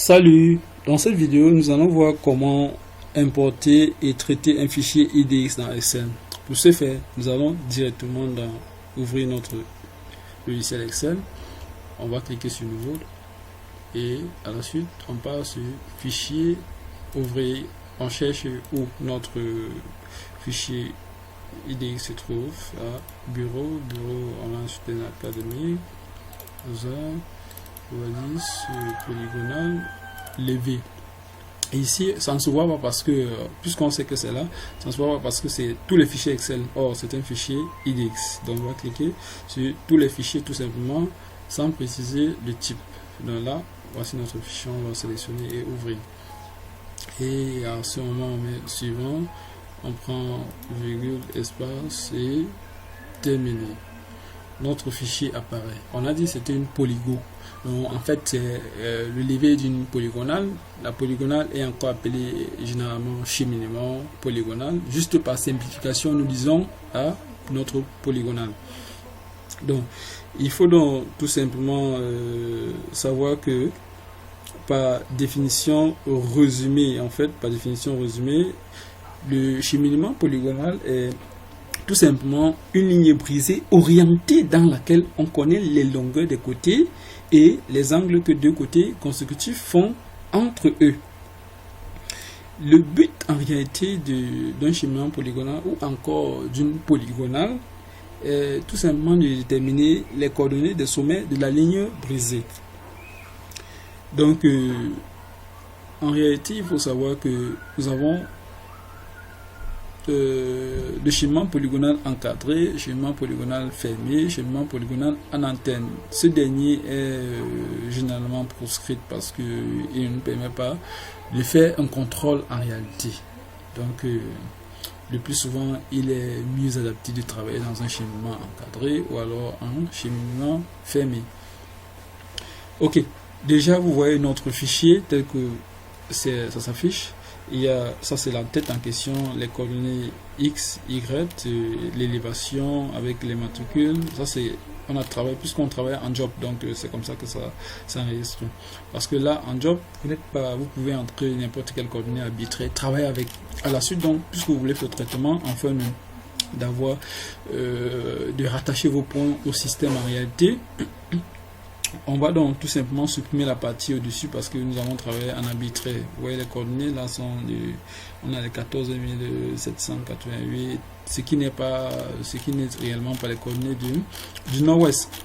Salut! Dans cette vidéo, nous allons voir comment importer et traiter un fichier IDX dans Excel. Pour ce faire, nous allons directement ouvrir notre logiciel Excel. On va cliquer sur Nouveau et à la suite, on passe sur Fichier, Ouvrir. On cherche où notre fichier IDX se trouve. À Bureau, on a ensuite une académie. Polygonal, levé. Et ici, ça ne se voit pas parce que, puisqu'on sait que c'est là, ça ne se voit pas parce que c'est tous les fichiers Excel. Or, c'est un fichier IDX. Donc, on va cliquer sur tous les fichiers tout simplement, sans préciser le type. Donc là, voici notre fichier, on va sélectionner et ouvrir. Et à ce moment, on met suivant, on prend virgule, espace et terminer. Notre fichier apparaît. On a dit que c'était une polygo. Donc, en fait, c'est le levé d'une polygonale. La polygonale est encore appelée généralement cheminement polygonale. Juste par simplification, nous disons à notre polygonale. Donc, il faut donc tout simplement savoir que par définition résumée, le cheminement polygonal est tout simplement une ligne brisée orientée dans laquelle on connaît les longueurs des côtés et les angles que deux côtés consécutifs font entre eux. Le but en réalité d'un cheminement polygonal ou encore d'une polygonale est tout simplement de déterminer les coordonnées des sommets de la ligne brisée. Donc en réalité, il faut savoir que nous avons le cheminement polygonal encadré, cheminement polygonal fermé, cheminement polygonal en antenne. Ce dernier est généralement proscrit parce qu'il ne permet pas de faire un contrôle en réalité. Donc, le plus souvent, il est mieux adapté de travailler dans un cheminement encadré ou alors un cheminement fermé. Ok, déjà vous voyez notre fichier tel que ça s'affiche. Ça c'est la tête en question, les coordonnées X, Y, l'élévation avec les matricules. Ça c'est, on a travaillé, puisqu'on travaille en job, donc c'est comme ça que ça enregistre. Parce que là, en job, vous pouvez entrer n'importe quelle coordonnée arbitraire, travailler avec. À la suite, donc, puisque vous voulez faire le traitement, enfin d'avoir, de rattacher vos points au système en réalité. On va donc tout simplement supprimer la partie au-dessus parce que nous avons travaillé en arbitraire. Vous voyez les coordonnées là on a les 14 788, ce qui n'est réellement pas les coordonnées du nord-ouest.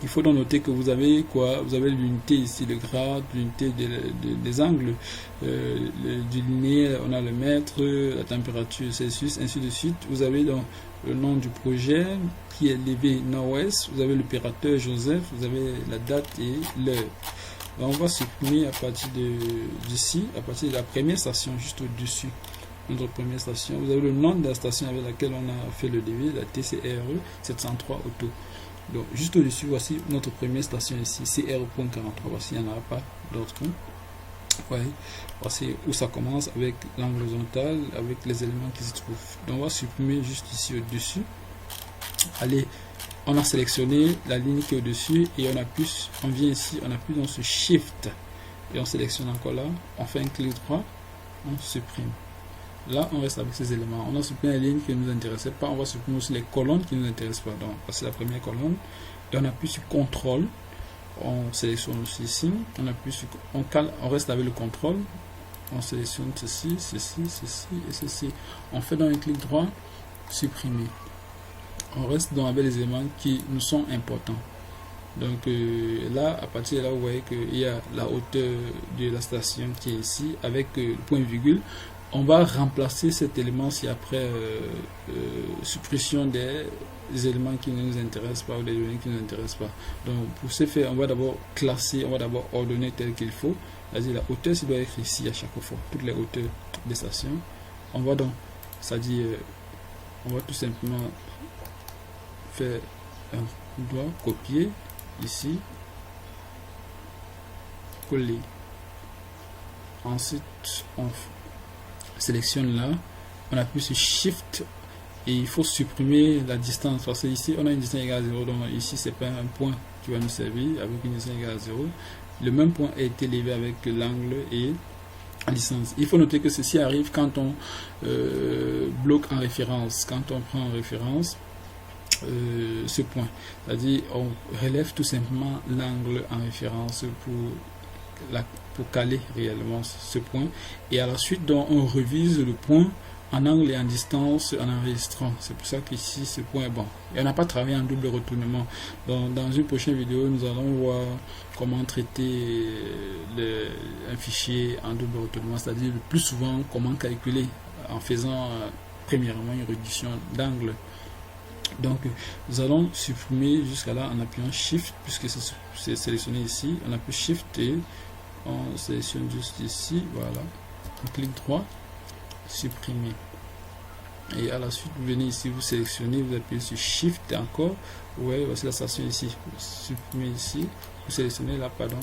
Il faut donc noter que vous avez quoi? Vous avez l'unité ici, le grade, l'unité des angles, du linéaire, on a le mètre, la température Celsius, ainsi de suite. Vous avez donc le nom du projet qui est levé nord-ouest, vous avez l'opérateur Joseph, vous avez la date et l'heure. On va supprimer à partir d'ici, à partir de la première station, juste au-dessus. Notre première station, vous avez le nom de la station avec laquelle on a fait le levé, la TCRE 703 Auto. Donc juste au-dessus, voici notre première station ici, CR.43. Voici, il n'y en aura pas d'autres. Ouais. Voici où ça commence avec l'angle horizontal, avec les éléments qui se trouvent. Donc on va supprimer juste ici au-dessus. Allez, on a sélectionné la ligne qui est au-dessus et on vient ici, on appuie dans ce Shift et on sélectionne encore là, on fait un clic droit, on supprime. Là, on reste avec ces éléments. On a supprimé les lignes qui ne nous intéressaient pas. On va supprimer aussi les colonnes qui ne nous intéressent pas. Donc, c'est la première colonne. Et on appuie sur CTRL. On sélectionne aussi ici. On reste avec le contrôle. On sélectionne ceci et ceci. On fait dans un clic droit, supprimer. On reste donc avec les éléments qui nous sont importants. Donc là, à partir de là, vous voyez qu'il y a la hauteur de la station qui est ici avec le point virgule. On va remplacer cet élément si après suppression des éléments qui ne nous intéressent pas ou des données qui ne nous intéressent pas. Donc pour ce faire, on va d'abord classer, on va d'abord ordonner tel qu'il faut. C'est-à-dire la hauteur, ça doit être ici à chaque fois, toutes les hauteurs des stations. On va donc, c'est-à-dire, on va tout simplement faire un doigt, copier ici, coller. Ensuite, on sélectionne là, on appuie sur Shift et il faut supprimer la distance parce que ici on a une distance égale à 0, donc ici c'est pas un point qui va nous servir avec une distance égale à 0. le même point a été levé avec l'angle et la distance. Il faut noter que ceci arrive quand on bloque en référence, quand on prend en référence ce point, c'est-à-dire on relève tout simplement l'angle en référence pour caler réellement ce point, et à la suite donc, on revise le point en angle et en distance en enregistrant. C'est pour ça qu'ici ce point est bon. Et on n'a pas travaillé en double retournement. Donc, dans une prochaine vidéo, nous allons voir comment traiter un fichier en double retournement, c'est-à-dire le plus souvent comment calculer en faisant premièrement une réduction d'angle. Donc nous allons supprimer jusqu'à là en appuyant Shift, puisque c'est sélectionné ici. On appuie Shift et on sélectionne juste ici, voilà, on clique droit, supprimer, et à la suite vous venez ici, vous sélectionnez, vous appuyez sur Shift et encore, ouais, voici la station ici, vous supprimez ici, vous sélectionnez là, pardon,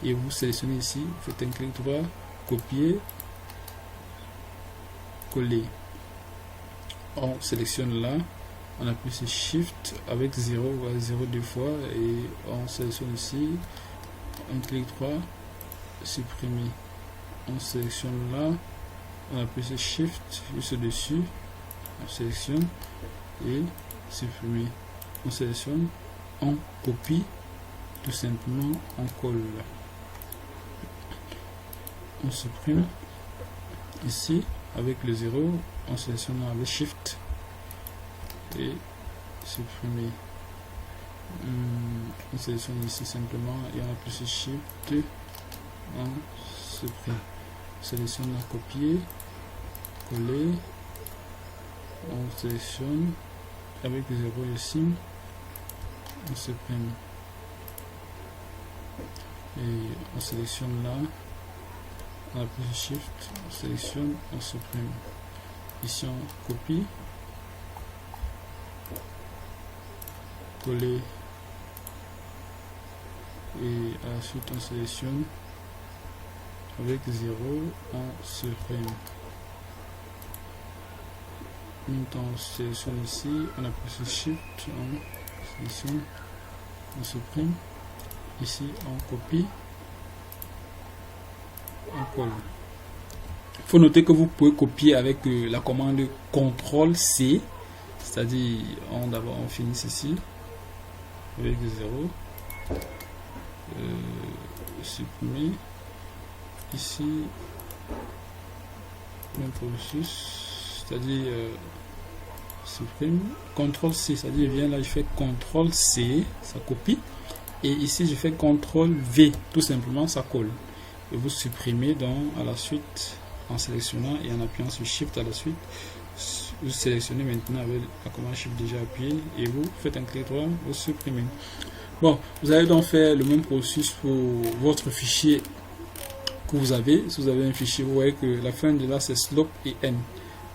et vous sélectionnez ici, vous faites un clic droit, copier, coller, on sélectionne là, on appuie sur Shift avec 0, voilà, 0 deux fois, et on sélectionne ici, on clique droit, supprimer, on sélectionne là, on appuie sur Shift juste dessus, on sélectionne et supprimer, on sélectionne, on copie, tout simplement on colle, on supprime ici avec le 0, on sélectionne avec Shift et supprimer, on sélectionne ici simplement et on appuie sur Shift, on supprime, on sélectionne à copier, coller, on sélectionne avec le 0 ici, on supprime et on sélectionne là, on appuie sur Shift, on sélectionne, on supprime, ici on copie, coller et à la suite on sélectionne avec 0, on supprime. Maintenant on sélectionne ici, on appuie sur Shift, on sélectionne, on supprime, ici on copie, on colle. Il faut noter que vous pouvez copier avec la commande CTRL-C, c'est-à-dire d'abord on finit ici avec 0, supprimer, ici même processus, c'est-à-dire supprime, CTRL-C, c'est-à-dire je viens là, je fais CTRL-C, ça copie, et ici je fais CTRL-V, tout simplement ça colle, et vous supprimez donc à la suite en sélectionnant et en appuyant sur Shift à la suite, vous sélectionnez maintenant avec la commande Shift déjà appuyée et vous faites un clic droit, vous supprimez. Bon, vous allez donc faire le même processus pour votre fichier que vous avez. Si vous avez un fichier, vous voyez que la fin de là c'est slope et n.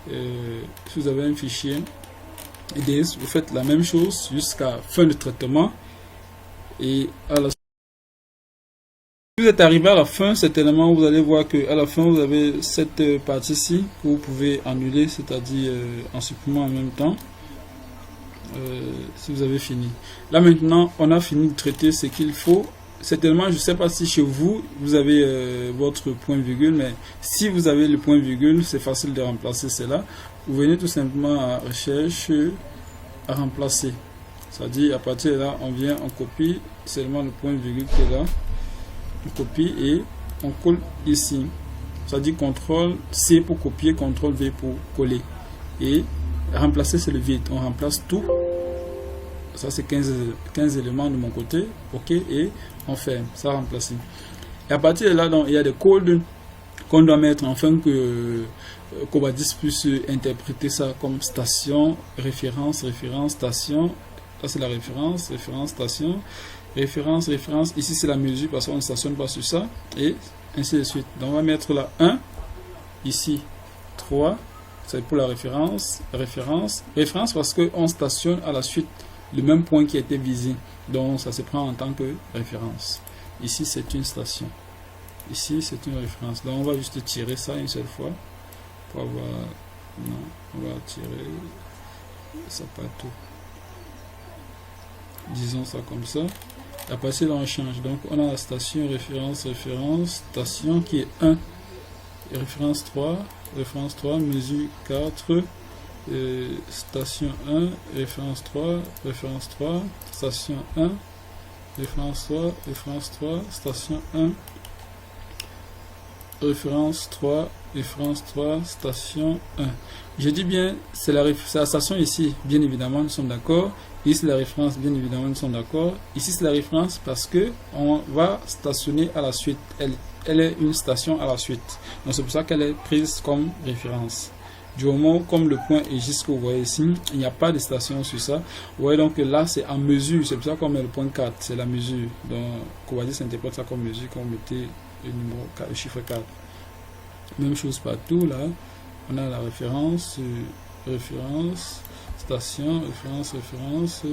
Si vous avez un fichier EDS, vous faites la même chose jusqu'à fin de traitement et à la si vous êtes arrivé à la fin, certainement vous allez voir que à la fin vous avez cette partie-ci que vous pouvez annuler, c'est-à-dire en supprimant en même temps. Si vous avez fini. Là maintenant, on a fini de traiter ce qu'il faut. Certainement, je ne sais pas si chez vous, vous avez votre point virgule, mais si vous avez le point virgule, c'est facile de remplacer cela. Vous venez tout simplement à recherche, à remplacer. C'est-à-dire, à partir de là, on vient, on copie seulement le point virgule qui est là. On copie et on colle ici. C'est-à-dire CTRL-C pour copier, CTRL-V pour coller. Et remplacer, c'est le vide. On remplace tout. Ça, c'est 15 éléments de mon côté. OK. Et on ferme. Ça remplace. Et à partir de là, donc, il y a des codes qu'on doit mettre afin que Cobadis puisse interpréter ça comme station, référence, station. Là, c'est la référence, station. Référence. Ici, c'est la mesure parce qu'on ne stationne pas sur ça. Et ainsi de suite. Donc, on va mettre là 1. Ici, 3. C'est pour la référence parce qu'on stationne à la suite le même point qui a été visé. Donc, ça se prend en tant que référence. Ici, c'est une station. Ici, c'est une référence. Donc, on va juste tirer ça une seule fois pour avoir... Non, on va tirer ça partout. Disons ça comme ça. À partir de là, on change. Donc, on a la station référence, station qui est 1, référence 3, mesure 4, station 1, référence 3, station 1, référence 3, station 1, référence 3, station 1. Je dis bien, c'est la station ici, bien évidemment, nous sommes d'accord. Ici, c'est la référence, bien évidemment, nous sommes d'accord. Ici, c'est la référence parce que on va stationner à la suite. Elle est une station à la suite. Donc, c'est pour ça qu'elle est prise comme référence. Du moment comme le point est jusqu'au, vous voyez ici, il n'y a pas de station sur ça. Vous voyez donc que là, c'est en mesure. C'est pour ça qu'on met le point 4, c'est la mesure. Donc, Covadis s'interprète ça comme mesure, quand on mettait le numéro 4, le chiffre 4. Même chose partout, là. On a la référence, station, référence.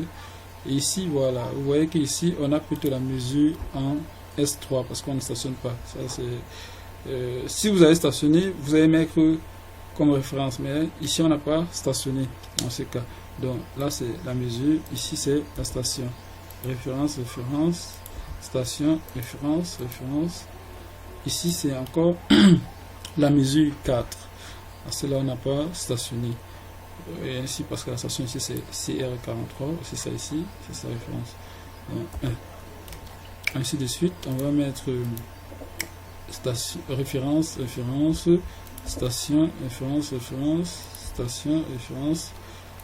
Et ici, voilà. Vous voyez qu'ici, on a plutôt la mesure en S3 parce qu'on ne stationne pas. Ça, c'est, si vous allez stationner, vous allez mettre comme référence, mais ici, on n'a pas stationné dans ce cas. Donc là, c'est la mesure. Ici, c'est la station. Référence, station, référence. Ici, c'est encore la mesure 4. À cela, on n'a pas stationné. Et ainsi, parce que la station ici, c'est CR43. C'est ça ici, c'est sa référence. Donc, 1. Ainsi de suite, on va mettre station, référence, station,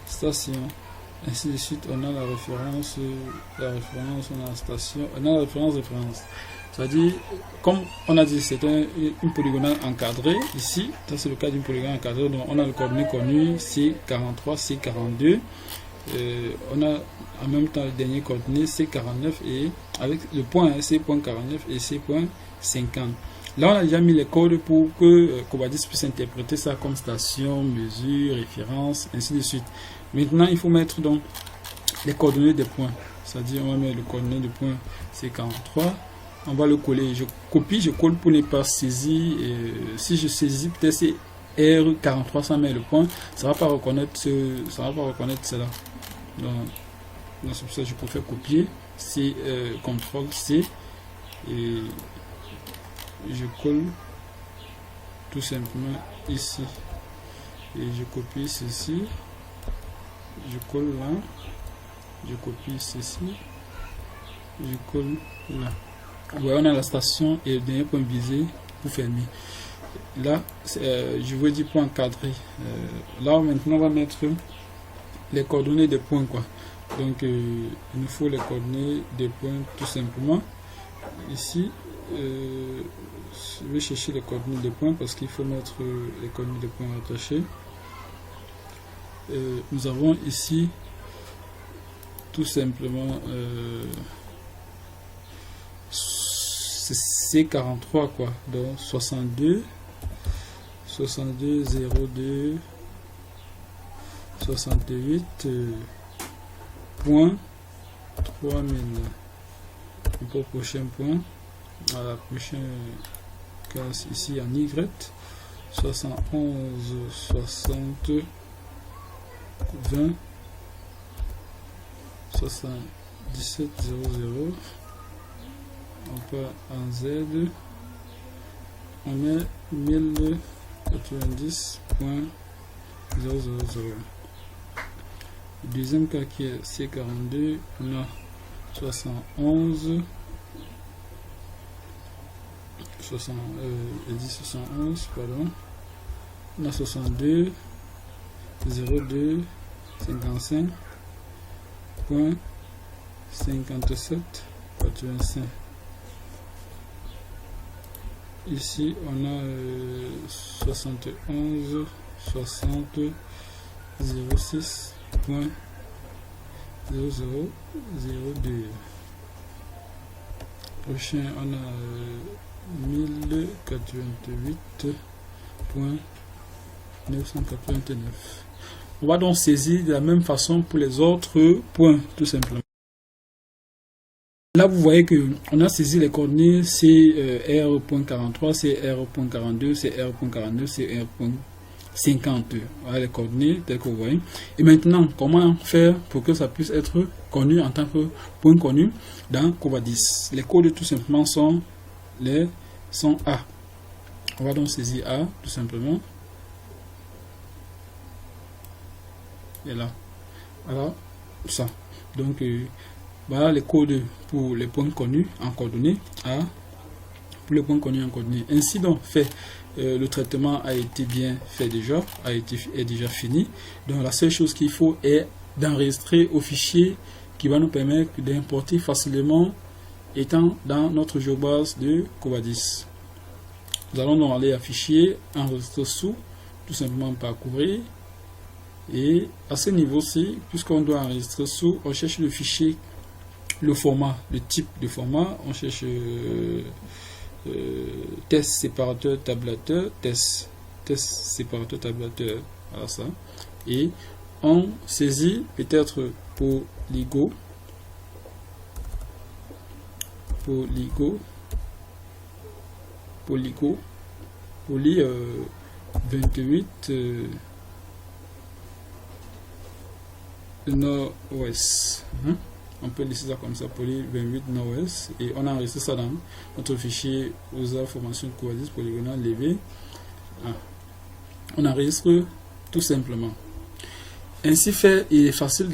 station. Ainsi de suite, on a la référence, on a la station, on a la référence. C'est-à-dire, comme on a dit, c'est une polygonale encadrée. Ici, c'est le cas d'une polygonale encadrée. Donc, on a le coordonnées connu C43, C42. On a en même temps le dernier coordonnées C49 et avec le point C.49 et C.50. Là, on a déjà mis les codes pour que Covadis puisse interpréter ça comme station, mesure, référence, ainsi de suite. Maintenant, il faut mettre donc les coordonnées des points. C'est-à-dire, on va mettre le coordonnées de point C43. On va le coller. Je copie, je colle pour ne pas saisir. Si je saisis, peut-être c'est R43 sans mettre le point, ça ne va pas reconnaître cela. Donc c'est pour ça que je préfère copier. C'est CTRL C et je colle tout simplement ici. Et je copie ceci. Je colle là. Je copie ceci. Je colle là. Ouais, on a la station et le dernier point visé pour fermer. Là, je veux dire point encadré. Là, maintenant, on va mettre les coordonnées des points, quoi. Donc, il nous faut les coordonnées des points tout simplement. Ici, je vais chercher les coordonnées des points parce qu'il faut mettre les coordonnées des points attachés. Nous avons ici tout simplement c'est C43 quoi, donc 62 02 68 point 3000. Pour le prochain point, à la prochaine case ici en Y, 71 60 20 77 00. On part en Z, on met 1090.000. Le deuxième cas qui est C42, on a 71 pardon, on a 62 02 55.57 85. Ici on a 71 60 06.0002. Prochain on a 1088.989. On va donc saisir de la même façon pour les autres points tout simplement. Là, vous voyez que on a saisi les coordonnées, c'est R.43, c'est R.42, c'est R.49, c'est 50. Voilà les coordonnées telles que vous voyez. Et maintenant, comment faire pour que ça puisse être connu en tant que point connu dans Covadis? Les codes tout simplement sont A. On va donc saisir A tout simplement. Et là, voilà ça. Donc voilà les codes pour les points connus en coordonnées A. Pour les points connus en coordonnées. Ainsi donc fait. Le traitement a été bien fait déjà, est déjà fini. Donc la seule chose qu'il faut est d'enregistrer au fichier qui va nous permettre d'importer facilement étant dans notre géobase de Covadis. Nous allons donc aller à fichier, enregistrer sous, tout simplement parcourir. Et à ce niveau-ci, puisqu'on doit enregistrer sous, on cherche le fichier, le format, le type de format, on cherche test séparateur tabulateur, test séparateur tabulateur, voilà ça, et on saisit peut-être polygo poly 28 nord-ouest. On peut laisser ça comme ça, poly 28 nord-ouest, et on a enregistré ça dans notre fichier OSA formation Covadis polygonal levé. On enregistre tout simplement. Ainsi fait, il est facile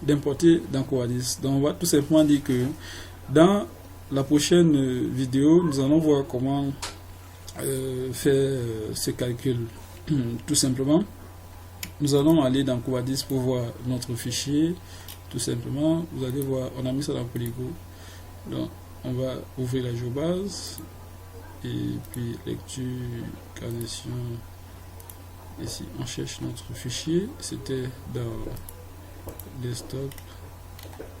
d'importer dans Covadis. Donc on va tout simplement dire que dans la prochaine vidéo, nous allons voir comment faire ce calcul. Tout simplement, nous allons aller dans Covadis pour voir notre fichier. Tout simplement, vous allez voir, on a mis ça dans Polygo. Donc, on va ouvrir la géobase et puis lecture, carnation. Ici, on cherche notre fichier. C'était dans desktop,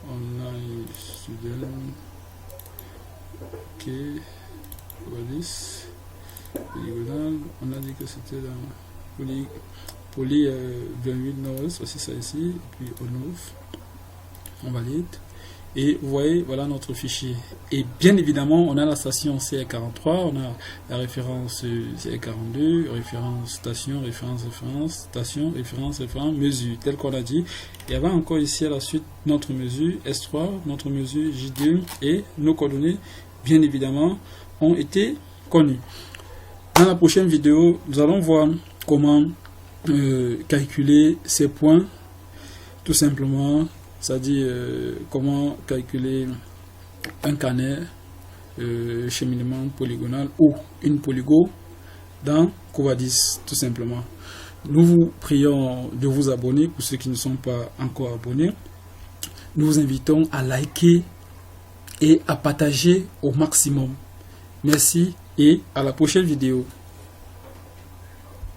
online student. Ok, Covadis, polygonal. On a dit que c'était dans poly 28 nord-ouest, aussi ça ici, et puis on ouvre. On valide et vous voyez, voilà notre fichier. Et bien évidemment, on a la station CR43, on a la référence CR42, référence station, station, référence, mesure, tel qu'on a dit. Et avant encore ici à la suite, notre mesure S3, notre mesure J2 et nos coordonnées, bien évidemment, ont été connues. Dans la prochaine vidéo, nous allons voir comment calculer ces points, tout simplement. C'est-à-dire comment calculer un carnet cheminement polygonal ou une polygo dans Covadis, tout simplement. Nous vous prions de vous abonner pour ceux qui ne sont pas encore abonnés. Nous vous invitons à liker et à partager au maximum. Merci et à la prochaine vidéo.